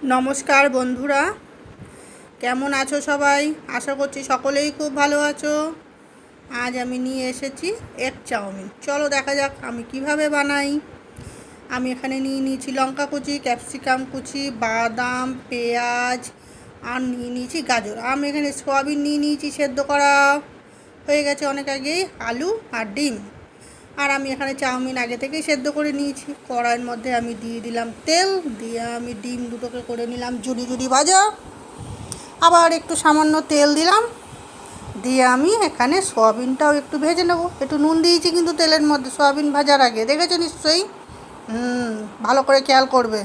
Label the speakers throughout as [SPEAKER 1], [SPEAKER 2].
[SPEAKER 1] নমস্কার বন্ধুরা, কেমন আছো সবাই? আশা করছি সকলেই খুব ভালো আছো। আজ আমি নিয়ে এসেছি এগ চাউমিন। চলো দেখা যাক আমি কিভাবে বানাই। আমি এখানে নিয়ে নিয়েছি লঙ্কা কুচি, ক্যাপসিকাম কুচি, বাদাম, পেঁয়াজ আর নিয়ে নিয়েছি গাজর। আমি এখানে সয়াবিন নিয়ে নিয়েছি সেদ্ধ করা হয়ে গেছে অনেক আগেই, আলু আর ডিম। আর আমি এখানে চাউমিন আগে থেকেই সেদ্ধ করে নিয়েছি। কড়াইয়ের মধ্যে আমি দিয়ে দিলাম তেল, দিয়ে আমি ডিম দুটোকে করে নিলাম জুড়ি জুড়ি ভাজা। আবার একটু সামান্য তেল দিলাম, দিয়ে আমি এখানে সয়াবিনটাও একটু ভেজে নেব। একটু নুন দিয়েছি কিন্তু তেলের মধ্যে সয়াবিন ভাজার আগে, দেখেছো নিশ্চয়ই? ভালো করে খেয়াল করবে।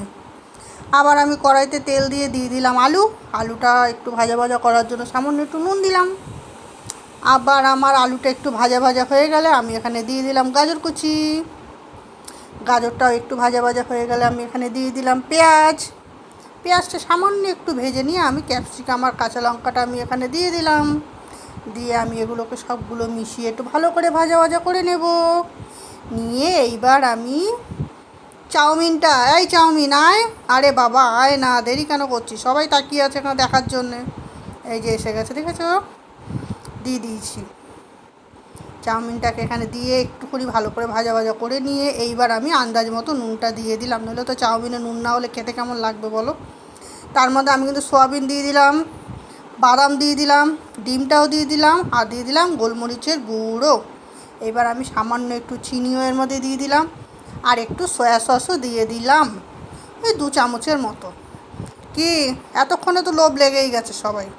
[SPEAKER 1] আবার আমি কড়াইতে তেল দিয়ে দিলাম আলুটা একটু ভাজা ভাজা করার জন্য সামান্য একটু নুন দিলাম। আবার আমার আলুটা একটু ভাজা ভাজা হয়ে গেলে আমি এখানে দিয়ে দিলাম গাজর কুচি। গাজরটাও একটু ভাজা ভাজা হয়ে গেলে আমি এখানে দিয়ে দিলাম পেঁয়াজটা সামান্য একটু ভেজে নিয়ে আমি ক্যাপসিকাম আর কাঁচা লঙ্কাটা আমি এখানে দিয়ে দিলাম। দিয়ে আমি এগুলোকে সবগুলো মিশিয়ে একটু ভালো করে ভাজা ভাজা করে নেব। নিয়ে এইবার আমি চাউমিন আয়, আরে বাবা আয় না, দেরি কেন করছি? সবাই তাকিয়ে আছে এখানে দেখার জন্যে। এই যে এসে গেছে, দেখেছো? দিয়ে দিয়েছি চাউমিনটাকে এখানে দিয়ে একটুখানি ভালো করে ভাজা ভাজা করে নিয়ে এইবার আমি আন্দাজ মতো নুনটা দিয়ে দিলাম। নইলে তো চাউমিনে নুন না হলে খেতে কেমন লাগবে বলো? তার মধ্যে আমি কিন্তু সয়াবিন দিয়ে দিলাম, বাদাম দিয়ে দিলাম, ডিমটাও দিয়ে দিলাম, আর দিয়ে দিলাম গোলমরিচের গুঁড়ো। এবার আমি সামান্য একটু চিনিও এর মধ্যে দিয়ে দিলাম, আর একটু সয়া সসও দিয়ে দিলাম, ওই 2 চামচের মতো। কি এতক্ষণে তো লোভ লেগেই গেছে সবাই।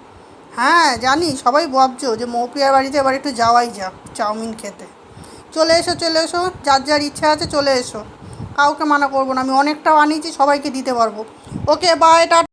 [SPEAKER 1] হ্যাঁ জানি, সবাই ভাবছো যে মৌপ্রিয়ার বাড়িতে এবার একটু যাওয়াই যাক চাউমিন খেতে। চলে এসো, যার যার ইচ্ছা আছে চলে এসো, কাউকে মানা করবো না। আমি অনেকটাও আনিয়েছি, সবাইকে দিতে পারবো। Okay bye, tata.